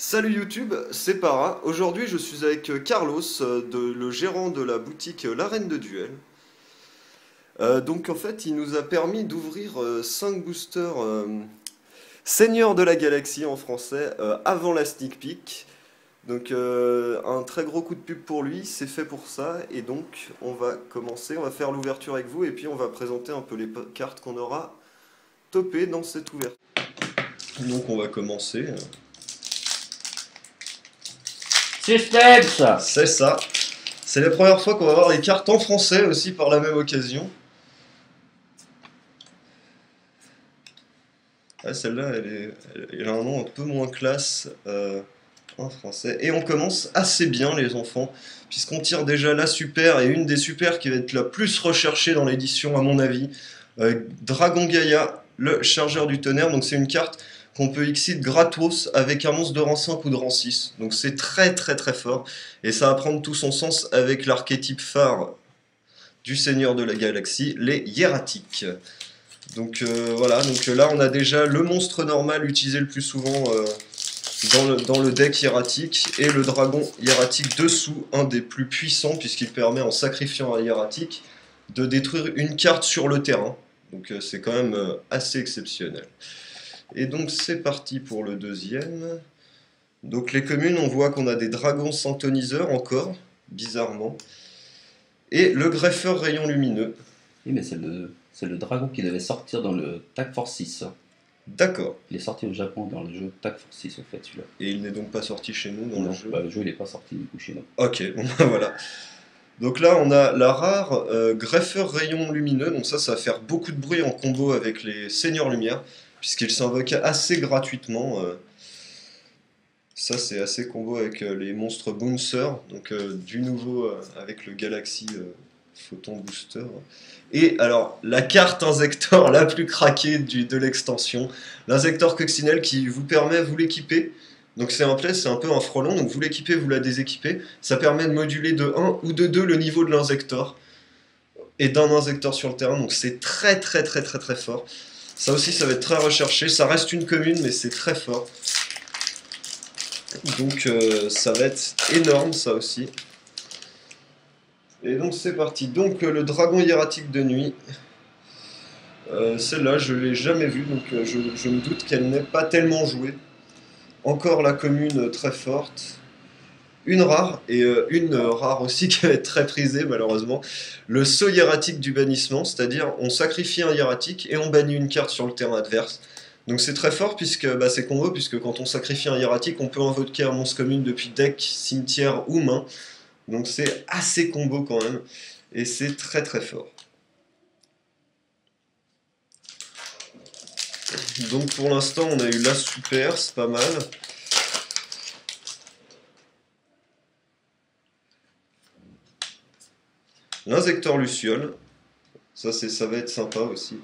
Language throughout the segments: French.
Salut YouTube, c'est Para. Aujourd'hui, je suis avec Carlos, le gérant de la boutique L'Arène de Duel. Donc, en fait, il nous a permis d'ouvrir 5 boosters Seigneur de la Galaxie en français avant la sneak peek. Donc, un très gros coup de pub pour lui, c'est fait pour ça. Et donc, on va commencer, on va faire l'ouverture avec vous et puis on va présenter un peu les cartes qu'on aura topées dans cette ouverture. Donc, on va commencer. Suspense! C'est ça. C'est la première fois qu'on va voir les cartes en français aussi par la même occasion. Ah, celle-là, elle a un nom un peu moins classe en français. Et on commence assez bien, les enfants, puisqu'on tire déjà la super et une des super qui va être la plus recherchée dans l'édition, à mon avis. Dragon Gaïa, le chargeur du tonnerre. Donc, c'est une carte qu'on peut exit gratos avec un monstre de rang 5 ou de rang 6. Donc, c'est très très très fort. Et ça va prendre tout son sens avec l'archétype phare du Seigneur de la Galaxie, les hiératiques. Donc voilà, donc là on a déjà le monstre normal utilisé le plus souvent dans le deck hiératique et le dragon hiératique dessous, un des plus puissants puisqu'il permet en sacrifiant un hiératique de détruire une carte sur le terrain. Donc c'est quand même assez exceptionnel. Et donc c'est parti pour le deuxième. Donc les communes, on voit qu'on a des dragons synthoniseurs encore, bizarrement. Et le greffeur rayon lumineux. Oui, mais c'est le dragon qui devait sortir dans le Tag Force 6. D'accord. Il est sorti au Japon dans le jeu Tag Force 6, au fait, celui-là. Et il n'est donc pas sorti chez nous dans Non, le jeu. bah, le jeu il n'est pas sorti du coup chez nous. Ok, bon bah voilà. Donc là, on a la rare greffeur rayon lumineux. Donc ça va faire beaucoup de bruit en combo avec les seigneurs lumière, puisqu'il s'invoque assez gratuitement. Ça, c'est assez combo avec les monstres Bouncer. Donc du nouveau avec le Galaxy Photon Booster. Et alors, la carte Insector la plus craquée de l'extension, l'Insector Coccinelle qui vous permet, vous l'équipez. Donc c'est un play, c'est un peu un frelon, donc vous l'équipez, vous la déséquipez. Ça permet de moduler de 1 ou de 2 le niveau de l'Insector. Et d'un Insector sur le terrain, donc c'est très très très très très fort. Ça aussi, ça va être très recherché. Ça reste une commune, mais c'est très fort. Donc ça va être énorme, ça aussi. Et donc c'est parti. Donc le dragon hiératique de nuit. Celle-là, je ne l'ai jamais vue, donc je me doute qu'elle n'est pas tellement jouée. Encore la commune très forte. Une rare, et une rare aussi qui va être très prisée malheureusement. Le saut hiératique du bannissement, c'est-à-dire on sacrifie un hiératique et on bannit une carte sur le terrain adverse. Donc c'est très fort puisque c'est combo, puisque quand on sacrifie un hiératique, on peut invoquer un monstre commune depuis deck, cimetière ou main. Donc c'est assez combo quand même, et c'est très très fort. Donc pour l'instant on a eu la super, c'est pas mal. L'insecteur luciole, ça va être sympa aussi.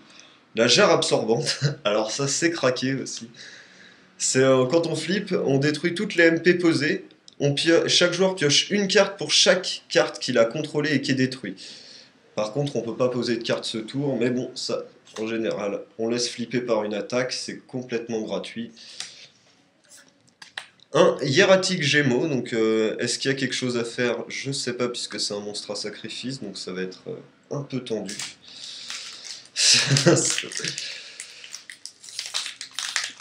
La jarre absorbante, alors ça c'est craqué aussi. C'est quand on flippe, on détruit toutes les MP posées. Chaque joueur pioche une carte pour chaque carte qu'il a contrôlée et qui est détruite. Par contre, on peut pas poser de carte ce tour, mais bon, ça, en général, on laisse flipper par une attaque, c'est complètement gratuit. Un hiératique Gémeaux, donc est-ce qu'il y a quelque chose à faire? Je sais pas, puisque c'est un monstre à sacrifice, donc ça va être un peu tendu.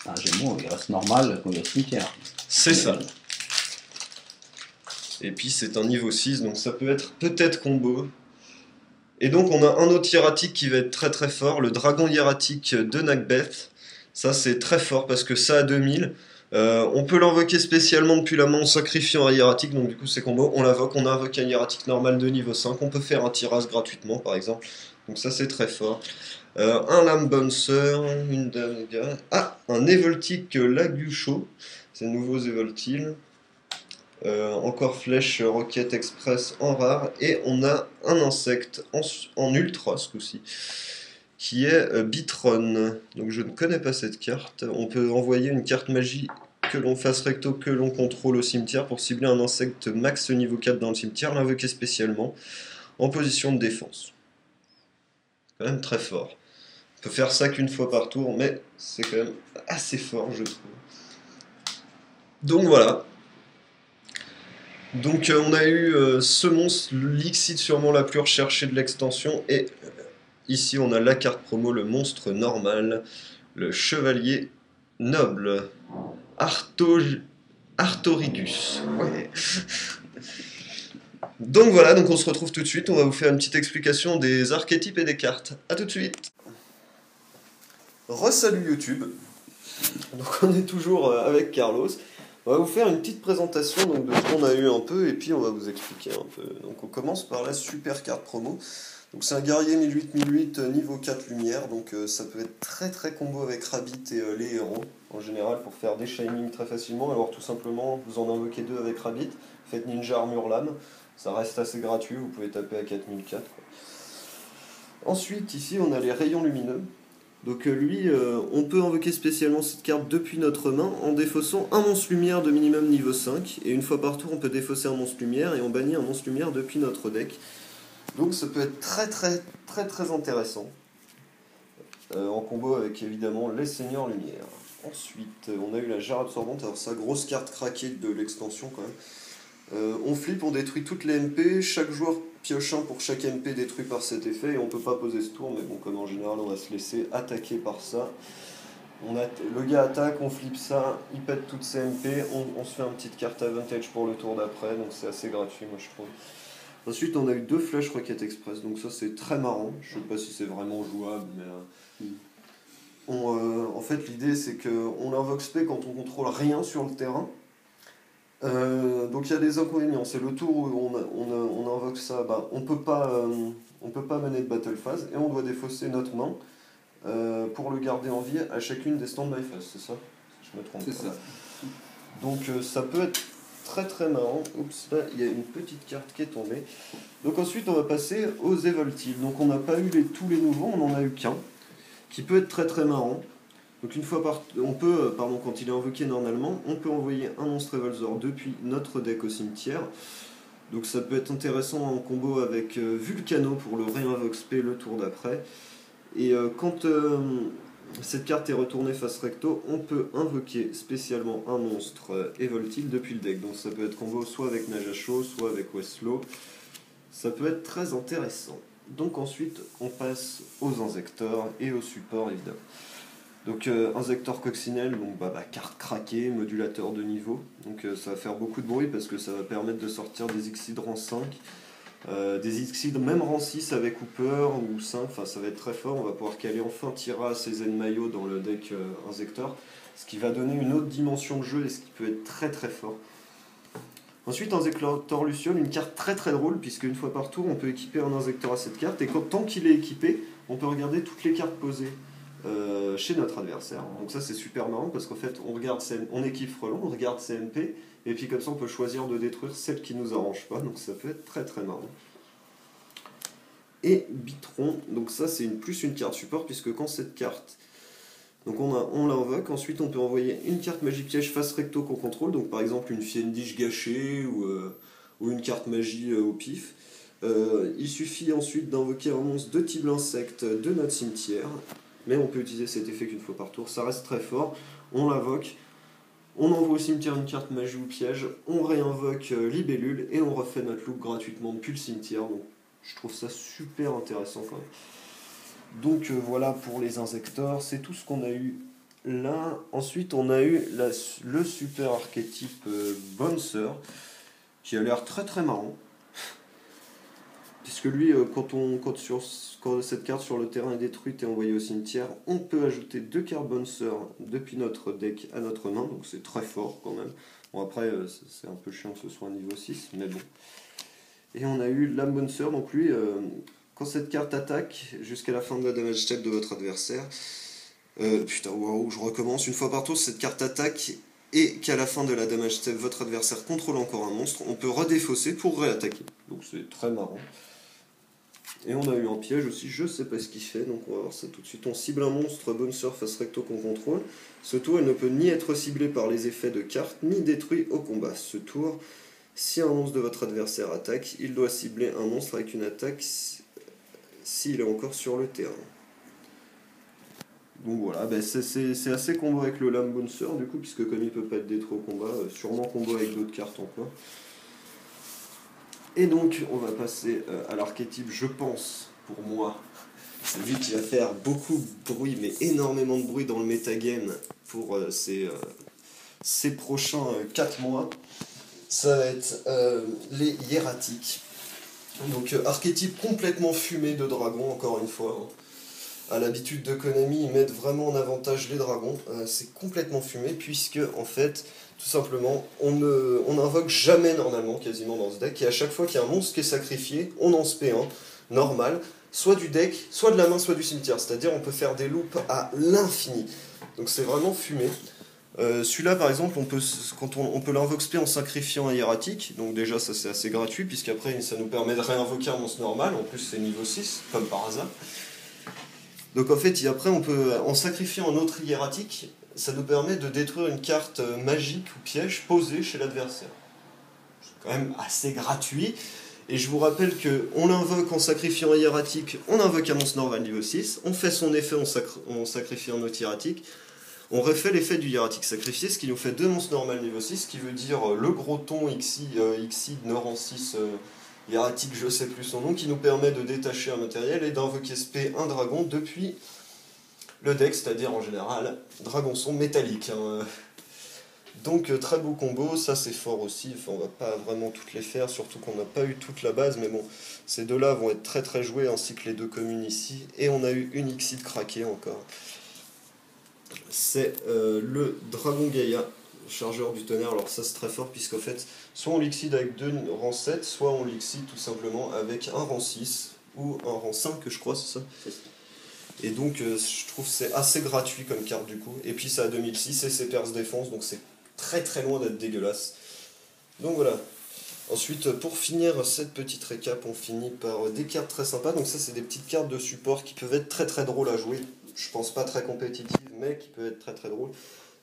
Un Gémeaux, il reste normal comme le cimetière. C'est ça. Et puis c'est un niveau 6, donc ça peut être peut-être combo. Et donc on a un autre hiératique qui va être très très fort, le dragon hiératique de Nakbeth. Ça c'est très fort parce que ça a 2000. On peut l'invoquer spécialement depuis la main en sacrifiant un hiératique, donc du coup c'est combo, on l'invoque, on invoque un hiératique normal de niveau 5, on peut faire un tirage gratuitement par exemple, donc ça c'est très fort. Un lame bouncer, une dame... Ah, un Evoltic Lagucho, c'est nouveau Evoltil. Encore flèche roquette express en rare, et on a un insecte en ultra ce coup-ci qui est Bitron. Donc je ne connais pas cette carte. On peut envoyer une carte magie que l'on fasse recto, que l'on contrôle au cimetière pour cibler un insecte max niveau 4 dans le cimetière, l'invoquer spécialement en position de défense. Quand même très fort. On peut faire ça qu'une fois par tour, mais c'est quand même assez fort je trouve. Donc voilà. Donc on a eu ce monstre, l'Ixit sûrement la plus recherchée de l'extension, et ici on a la carte promo, le monstre normal, le chevalier noble, Arto... Artorigus. Ouais. Donc voilà, donc on se retrouve tout de suite, on va vous faire une petite explication des archétypes et des cartes. A tout de suite. Re-salut YouTube. Donc on est toujours avec Carlos. On va vous faire une petite présentation donc, de ce qu'on a eu un peu et puis on va vous expliquer un peu. Donc on commence par la super carte promo. Donc c'est un guerrier 1008-1008 niveau 4 lumière, donc ça peut être très très combo avec Rabbit et les héros en général pour faire des Shining très facilement. Alors tout simplement vous en invoquez deux avec Rabbit, faites Ninja Armure Lame, ça reste assez gratuit, vous pouvez taper à 4004 quoi. Ensuite ici on a les rayons lumineux. Donc lui, on peut invoquer spécialement cette carte depuis notre main en défaussant un monstre lumière de minimum niveau 5. Et une fois par tour, on peut défausser un monstre lumière et on bannit un monstre lumière depuis notre deck. Donc ça peut être très très très très intéressant. En combo avec évidemment les Seigneurs Lumière. Ensuite, on a eu la Jarre Absorbante. Alors ça, grosse carte craquée de l'extension quand même. On flippe, on détruit toutes les MP. Chaque joueur pioche un pour chaque MP détruit par cet effet. Et on peut pas poser ce tour, mais bon, comme en général, on va se laisser attaquer par ça. Le gars attaque, on flippe ça, il pète toutes ses MP. On se fait une petite carte advantage pour le tour d'après. Donc c'est assez gratuit, moi je trouve. Ensuite, on a eu deux Flash Rocket Express, donc ça c'est très marrant. Je sais pas si c'est vraiment jouable, mais en fait, l'idée c'est qu'on invoque spé quand on contrôle rien sur le terrain. Donc il y a des inconvénients. C'est le tour où on invoque ça, bah, on peut pas mener de battle phase et on doit défausser notre main pour le garder en vie à chacune des stand-by phases, c'est ça? Je me trompe pas. C'est ça. Donc ça peut être très très marrant. Oups, là il y a une petite carte qui est tombée. Donc ensuite on va passer aux Evoltive. Donc on n'a pas eu tous les nouveaux, on n'en a eu qu'un, qui peut être très très marrant. Donc une fois par... On peut, pardon, quand il est invoqué normalement, on peut envoyer un monstre Evolzor depuis notre deck au cimetière. Donc ça peut être intéressant en combo avec Vulcano pour le réinvoque spé le tour d'après. Et quand cette carte est retournée face recto, on peut invoquer spécialement un monstre Evoltive depuis le deck. Donc ça peut être combo soit avec Najacho, soit avec Westlo. Ça peut être très intéressant. Donc ensuite, on passe aux injecteurs et aux supports évidemment. Donc injecteur coccinelle, donc carte craquée, modulateur de niveau. Donc ça va faire beaucoup de bruit parce que ça va permettre de sortir des Xydes rang 5. Des Xydes même rang 6 avec Hooper ou 5, enfin ça va être très fort. On va pouvoir caler enfin Tira, Cézanne Maillot dans le deck injecteur. Ce qui va donner une autre dimension de jeu et ce qui peut être très très fort. Ensuite, Injector Luciole, une carte très très drôle, puisque une fois par tour, on peut équiper un injecteur à cette carte, et tant qu'il est équipé, on peut regarder toutes les cartes posées chez notre adversaire. Donc ça c'est super marrant, parce qu'en fait, on équipe Frelon, on regarde CMP, et puis comme ça on peut choisir de détruire celle qui nous arrange pas, donc ça peut être très très marrant. Et Bitron, donc ça c'est plus une carte support, puisque quand cette carte... Donc on l'invoque, ensuite on peut envoyer une carte magie piège face recto qu'on contrôle, donc par exemple une Fiendish gâchée ou une carte magie au pif. Il suffit ensuite d'invoquer un monstre de type insecte de notre cimetière, mais on peut utiliser cet effet qu'une fois par tour, ça reste très fort. On l'invoque, on envoie au cimetière une carte magie ou piège, on réinvoque Libellule et on refait notre loop gratuitement depuis le cimetière, donc je trouve ça super intéressant quand même. Donc voilà pour les injecteurs, c'est tout ce qu'on a eu là. Ensuite on a eu le super archétype Bouncer, qui a l'air très très marrant. Puisque lui, quand cette carte sur le terrain est détruite et envoyée au cimetière, on peut ajouter deux cartes Bouncer depuis notre deck à notre main, donc c'est très fort quand même. Bon après, c'est un peu chiant que ce soit un niveau 6, mais bon. Et on a eu la Bouncer, donc lui... Quand cette carte attaque jusqu'à la fin de la damage step de votre adversaire, putain, waouh, je recommence. Une fois par tour, cette carte attaque et qu'à la fin de la damage step, votre adversaire contrôle encore un monstre, on peut redéfausser pour réattaquer. Donc c'est très marrant. Et on a eu un piège aussi, je sais pas ce qu'il fait, donc on va voir ça tout de suite. On cible un monstre Bouncer face recto qu'on contrôle. Ce tour, il ne peut ni être ciblé par les effets de carte, ni détruit au combat. Ce tour, si un monstre de votre adversaire attaque, il doit cibler un monstre avec une attaque s'il est encore sur le terrain. Donc voilà, ben c'est assez combo avec le Lame Bouncer du coup, puisque comme il peut pas être détruit au combat, sûrement combo avec d'autres cartes en quoi. Et donc on va passer à l'archétype, je pense, pour moi, celui qui va faire beaucoup de bruit, mais énormément de bruit dans le metagame pour ces prochains 4 mois. Ça va être les hiératiques. Donc archétype complètement fumé de dragon, encore une fois. À l'habitude de Konami, ils mettent vraiment en avantage les dragons. C'est complètement fumé, puisque en fait, tout simplement, on n'invoque jamais normalement, quasiment dans ce deck, et à chaque fois qu'il y a un monstre qui est sacrifié, on en spé un, normal, soit du deck, soit de la main, soit du cimetière. C'est-à-dire on peut faire des loops à l'infini. Donc c'est vraiment fumé. Celui-là par exemple, on peut l'invoque spé en sacrifiant un hiératique, donc déjà ça c'est assez gratuit, puisqu'après ça nous permet de réinvoquer un monstre normal, en plus c'est niveau 6, comme par hasard. Donc en fait, après, en sacrifiant un autre hiératique, ça nous permet de détruire une carte magique ou piège posée chez l'adversaire. C'est quand même assez gratuit. Et je vous rappelle qu'on l'invoque en sacrifiant un hiératique, on invoque un monstre normal niveau 6, on fait son effet, on sacrifie un autre hiératique, on refait l'effet du hiératique sacrifié, ce qui nous fait 2 monstres normal niveau 6, ce qui veut dire le gros ton Xyz Noran 6... hiératique, je sais plus son nom, qui nous permet de détacher un matériel et d'invoquer spé un dragon depuis le deck, c'est-à-dire en général dragon son métallique. Hein. Donc très beau combo, ça c'est fort aussi, enfin, on va pas vraiment toutes les faire, surtout qu'on n'a pas eu toute la base, mais bon, ces deux-là vont être très très joués, ainsi que les deux communes ici, et on a eu une Xyz craquée encore. C'est le Dragon Gaïa, chargeur du tonnerre. Alors ça c'est très fort, puisqu'en fait soit on l'excite avec 2 rangs 7, soit on l'excite tout simplement avec un rang 6 ou un rang 5, je crois, c'est ça. Et donc je trouve que c'est assez gratuit comme carte du coup, et puis ça a 2006 et c'est perce défense, donc c'est très très loin d'être dégueulasse. Donc voilà. Ensuite, pour finir cette petite récap, on finit par des cartes très sympas. Donc ça c'est des petites cartes de support qui peuvent être très très drôles à jouer. Je pense pas très compétitives, mais qui peuvent être très très drôles.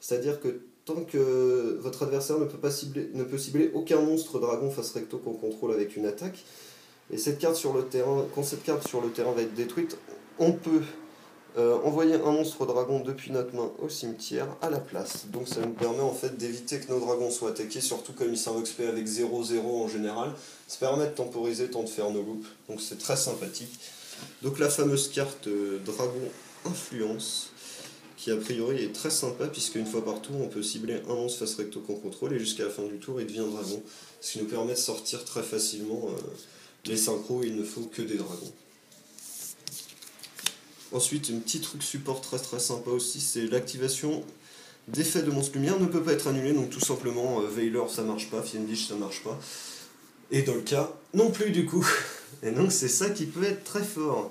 C'est-à-dire que tant que votre adversaire ne peut cibler aucun monstre dragon face recto qu'on contrôle avec une attaque, et cette carte sur le terrain, quand cette carte sur le terrain va être détruite, on peut envoyer un monstre dragon depuis notre main au cimetière à la place. Donc ça nous permet en fait d'éviter que nos dragons soient attaqués, surtout comme ils s'invoquent spé avec 0-0 en général. Ça permet de temporiser, tant de faire nos loops, donc c'est très sympathique. Donc la fameuse carte dragon influence, qui a priori est très sympa, puisque une fois par tour on peut cibler un monstre face recto qu'on contrôle, et jusqu'à la fin du tour il devient dragon, ce qui nous permet de sortir très facilement les synchros, il ne faut que des dragons. Ensuite, un petit truc support très très sympa aussi, c'est l'activation d'effet de monstre lumière ne peut pas être annulé, donc tout simplement Veiler ça marche pas, Fiendish ça marche pas, et Dolka non plus du coup. Et donc c'est ça qui peut être très fort.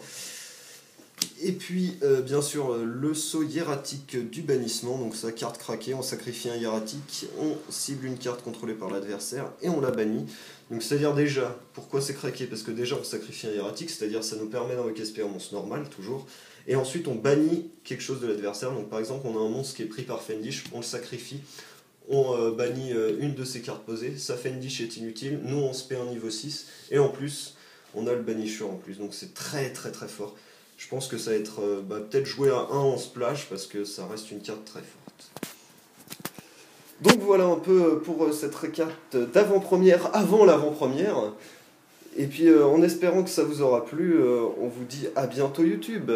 Et puis, bien sûr, le saut hiératique du bannissement, donc sa carte craquée, on sacrifie un hiératique, on cible une carte contrôlée par l'adversaire et on la bannit. Donc c'est-à-dire déjà, pourquoi c'est craqué? Parce que déjà on sacrifie un hiératique, c'est-à-dire ça nous permet d'invoquer spé en monstre normal, toujours, et ensuite on bannit quelque chose de l'adversaire. Donc par exemple, on a un monstre qui est pris par Fiendish, on le sacrifie, on bannit une de ses cartes posées, sa Fiendish est inutile, nous on spé un niveau 6, et en plus, on a le banisher en plus, donc c'est très très très fort. Je pense que ça va être peut-être joué à 1 en splash, parce que ça reste une carte très forte. Donc voilà un peu pour cette récap d'avant-première, avant l'avant-première. Et puis en espérant que ça vous aura plu, on vous dit à bientôt YouTube.